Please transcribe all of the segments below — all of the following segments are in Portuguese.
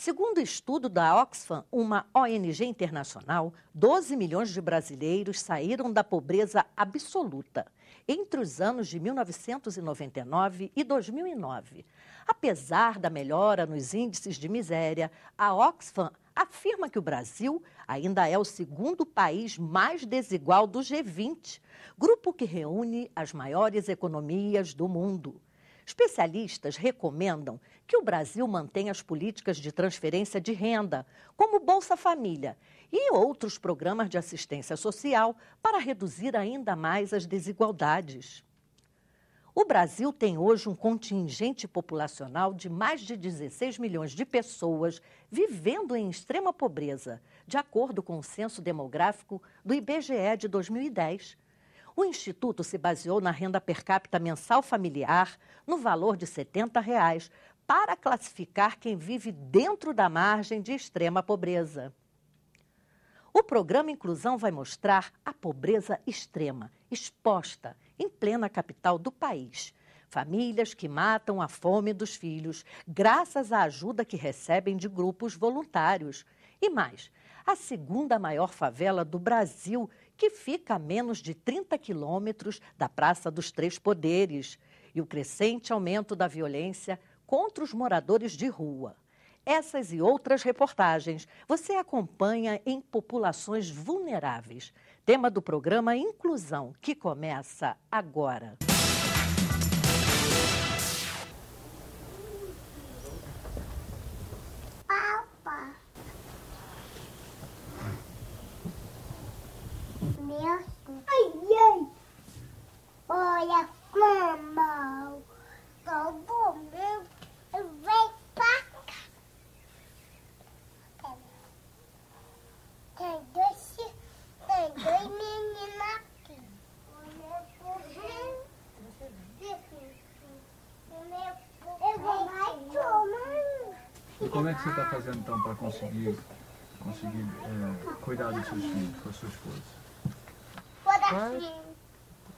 Segundo o estudo da Oxfam, uma ONG internacional, 12 milhões de brasileiros saíram da pobreza absoluta entre os anos de 1999 e 2009. Apesar da melhora nos índices de miséria, a Oxfam afirma que o Brasil ainda é o segundo país mais desigual do G20, grupo que reúne as maiores economias do mundo. Especialistas recomendam que o Brasil mantenha as políticas de transferência de renda, como Bolsa Família, e outros programas de assistência social para reduzir ainda mais as desigualdades. O Brasil tem hoje um contingente populacional de mais de 16 milhões de pessoas vivendo em extrema pobreza, de acordo com o Censo Demográfico do IBGE de 2010. O Instituto se baseou na renda per capita mensal familiar, no valor de R$ 70, para classificar quem vive dentro da margem de extrema pobreza. O programa Inclusão vai mostrar a pobreza extrema, exposta, em plena capital do país. Famílias que matam a fome dos filhos, graças à ajuda que recebem de grupos voluntários. E mais, a segunda maior favela do Brasil, que fica a menos de 30 quilômetros da Praça dos Três Poderes, e o crescente aumento da violência contra os moradores de rua. Essas e outras reportagens você acompanha em Populações Vulneráveis, tema do programa Inclusão, que começa agora. Olha, mamãe, todo meu vem pra cá. Tem dois meninos aqui. Eu vou mais tomar. E como é que você está fazendo então para conseguir cuidar dos seus filhos, da sua esposa?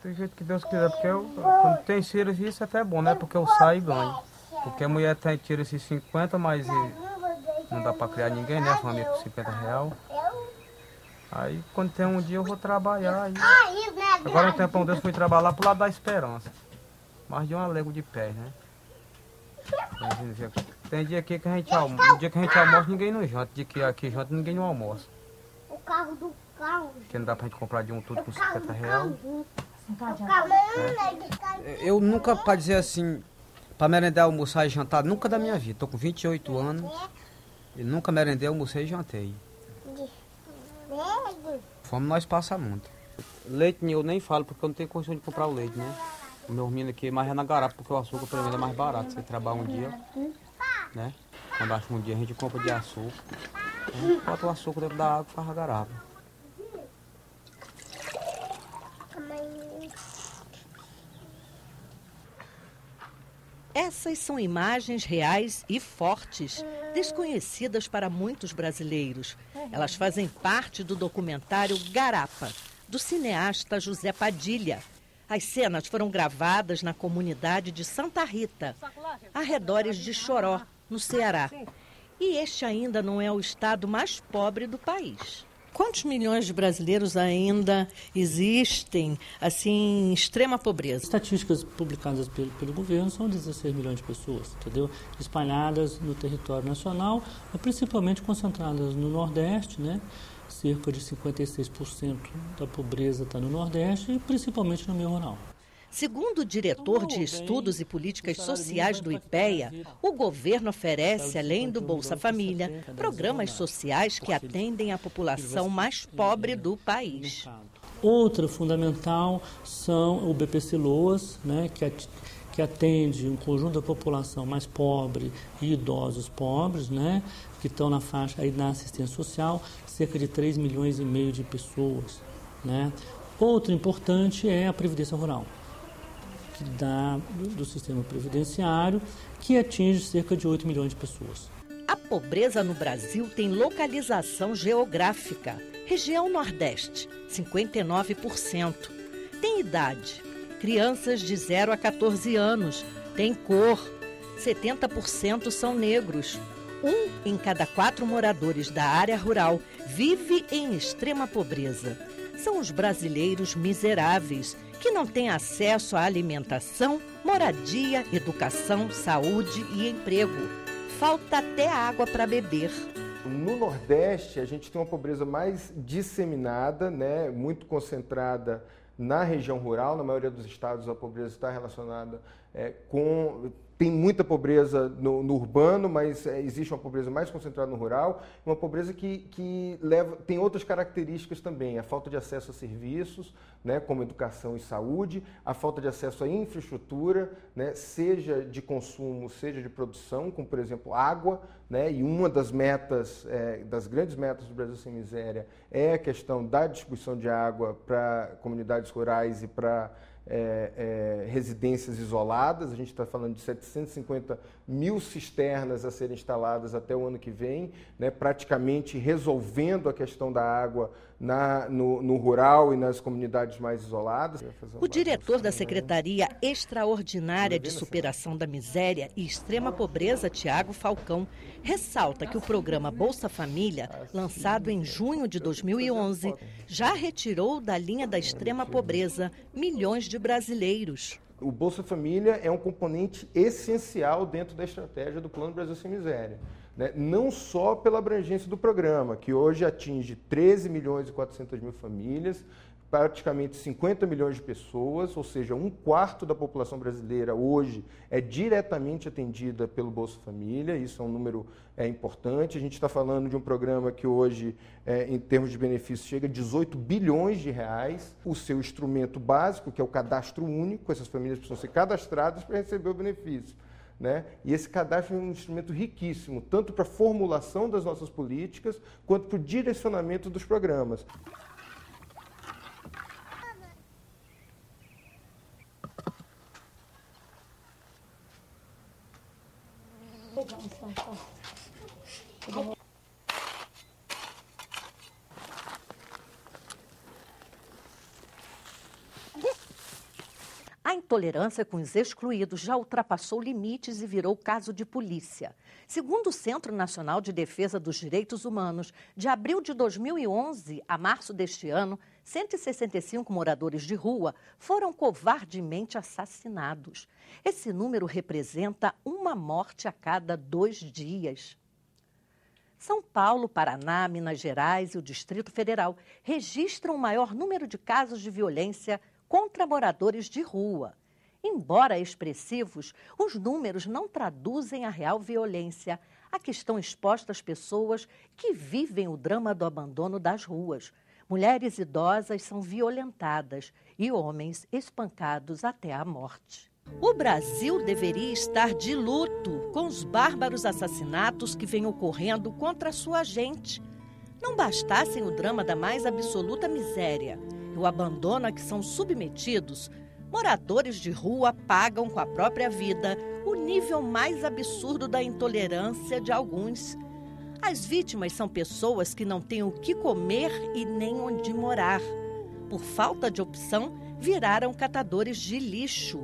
Do jeito que Deus quiser, porque quando tem serviço é até bom, né? Porque eu saio e ganho. Porque a mulher tira esses 50, mas não dá para criar ninguém, né? A família com 50 reais. Aí quando tem um dia eu vou trabalhar. Aí... Agora um tempão Deus fui trabalhar lá pro lado da Esperança. Mais de uma légua de pé, né? Tem dia aqui que a gente almoça. No dia que a gente almoça ninguém não janta. Dia que aqui janta ninguém não almoça. O carro do carro. Porque não dá pra gente comprar de um tudo com 50 reais. Eu nunca, para dizer assim, para merendar, almoçar e jantar, nunca da minha vida. Tô com 28 anos e nunca merendei, almocei e jantei. Fome nós passa muito. Leite eu nem falo porque eu não tenho condição de comprar o leite, né? O meu menino aqui mais é na garapa, porque o açúcar para mim é mais barato. Você trabalha um dia, né? Quando acha um dia a gente compra de açúcar. A gente bota o açúcar dentro da água e faz a garapa. Essas são imagens reais e fortes, desconhecidas para muitos brasileiros. Elas fazem parte do documentário Garapa, do cineasta José Padilha. As cenas foram gravadas na comunidade de Santa Rita, arredores de Choró, no Ceará. E este ainda não é o estado mais pobre do país. Quantos milhões de brasileiros ainda existem, assim, em extrema pobreza? Estatísticas publicadas pelo governo são 16 milhões de pessoas, entendeu? Espalhadas no território nacional, principalmente concentradas no Nordeste, né? Cerca de 56% da pobreza está no Nordeste e principalmente no meio rural. Segundo o diretor de Estudos e Políticas Sociais do IPEA, o governo oferece, além do Bolsa Família, programas sociais que atendem a população mais pobre do país. Outra fundamental são o BPC Loas, né, que atende um conjunto da população mais pobre e idosos pobres, né, que estão na faixa aí da assistência social, cerca de 3,5 milhões de pessoas, né. Outro importante é a Previdência Rural, que dá do sistema previdenciário, que atinge cerca de 8 milhões de pessoas. A pobreza no Brasil tem localização geográfica. Região Nordeste, 59%. Tem idade, crianças de 0 a 14 anos. Tem cor, 70% são negros. 1 em cada 4 moradores da área rural vive em extrema pobreza. São os brasileiros miseráveis, que não têm acesso à alimentação, moradia, educação, saúde e emprego. Falta até água para beber. No Nordeste, a gente tem uma pobreza mais disseminada, né, muito concentrada na região rural. Na maioria dos estados, a pobreza está relacionada com... Tem muita pobreza no urbano, mas existe uma pobreza mais concentrada no rural, uma pobreza que tem outras características também, a falta de acesso a serviços, né, como educação e saúde, a falta de acesso à infraestrutura, né, seja de consumo, seja de produção, como por exemplo água, né, e uma das metas, das grandes metas do Brasil Sem Miséria é a questão da distribuição de água para comunidades rurais e para residências isoladas. A gente está falando de 750 mil cisternas a serem instaladas até o ano que vem, né, praticamente resolvendo a questão da água no rural e nas comunidades mais isoladas. O diretor da Secretaria Extraordinária de Superação da Miséria e Extrema Pobreza, Tiago Falcão, ressalta que o programa Bolsa Família, lançado em junho de 2011, já retirou da linha da extrema pobreza milhões de brasileiros. O Bolsa Família é um componente essencial dentro da estratégia do Plano Brasil Sem Miséria, né? Não só pela abrangência do programa, que hoje atinge 13 milhões e 400 mil famílias, praticamente 50 milhões de pessoas, ou seja, 1/4 da população brasileira hoje é diretamente atendida pelo Bolsa Família. Isso é um número importante. A gente está falando de um programa que hoje, em termos de benefícios, chega a 18 bilhões de reais. O seu instrumento básico, que é o cadastro único, essas famílias precisam ser cadastradas para receber o benefício, né? E esse cadastro é um instrumento riquíssimo, tanto para a formulação das nossas políticas, quanto para o direcionamento dos programas. A intolerância com os excluídos já ultrapassou limites e virou caso de polícia. Segundo o Centro Nacional de Defesa dos Direitos Humanos, de abril de 2011 a março deste ano, 165 moradores de rua foram covardemente assassinados. Esse número representa uma morte a cada 2 dias. São Paulo, Paraná, Minas Gerais e o Distrito Federal registram o maior número de casos de violência contra moradores de rua. Embora expressivos, os números não traduzem a real violência a que estão expostas pessoas que vivem o drama do abandono das ruas. Mulheres idosas são violentadas e homens espancados até a morte. O Brasil deveria estar de luto com os bárbaros assassinatos que vêm ocorrendo contra a sua gente. Não bastassem o drama da mais absoluta miséria e o abandono a que são submetidos, moradores de rua pagam com a própria vida o nível mais absurdo da intolerância de alguns. As vítimas são pessoas que não têm o que comer e nem onde morar. Por falta de opção, viraram catadores de lixo.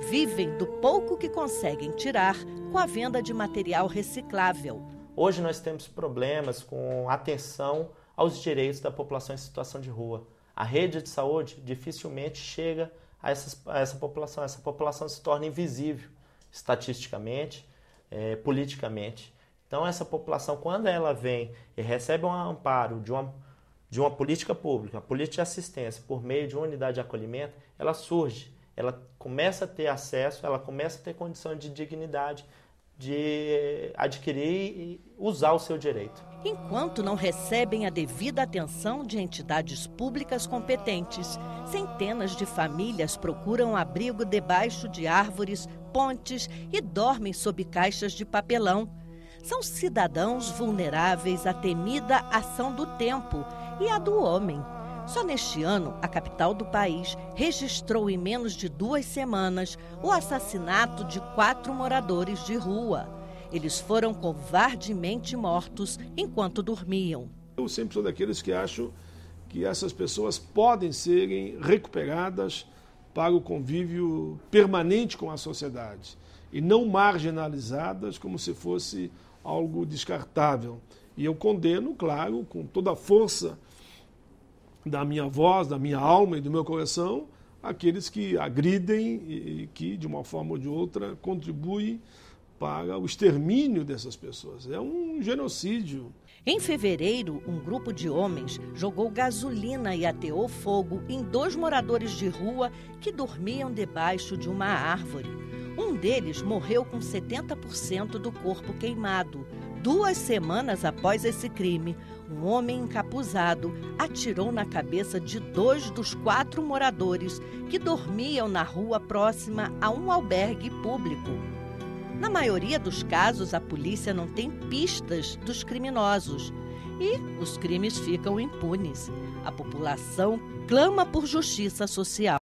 Vivem do pouco que conseguem tirar com a venda de material reciclável. Hoje nós temos problemas com atenção aos direitos da população em situação de rua. A rede de saúde dificilmente chega a essa população. Essa população se torna invisível estatisticamente, politicamente. Então essa população, quando ela vem e recebe um amparo de uma política pública, uma política de assistência por meio de uma unidade de acolhimento, ela surge, ela começa a ter acesso, ela começa a ter condição de dignidade, de adquirir e usar o seu direito. Enquanto não recebem a devida atenção de entidades públicas competentes, centenas de famílias procuram abrigo debaixo de árvores, pontes e dormem sob caixas de papelão. São cidadãos vulneráveis à temida ação do tempo e à do homem. Só neste ano, a capital do país registrou em menos de 2 semanas o assassinato de 4 moradores de rua. Eles foram covardemente mortos enquanto dormiam. Eu sempre sou daqueles que acham que essas pessoas podem serem recuperadas para o convívio permanente com a sociedade. e não marginalizadas como se fosse algo descartável. E eu condeno, claro, com toda a força da minha voz, da minha alma e do meu coração, aqueles que agridem e que, de uma forma ou de outra, contribuem para o extermínio dessas pessoas. É um genocídio. Em fevereiro, um grupo de homens jogou gasolina e ateou fogo em 2 moradores de rua que dormiam debaixo de uma árvore. Um deles morreu com 70% do corpo queimado. 2 semanas após esse crime, um homem encapuzado atirou na cabeça de 2 dos 4 moradores que dormiam na rua próxima a um albergue público. Na maioria dos casos, a polícia não tem pistas dos criminosos e os crimes ficam impunes. A população clama por justiça social.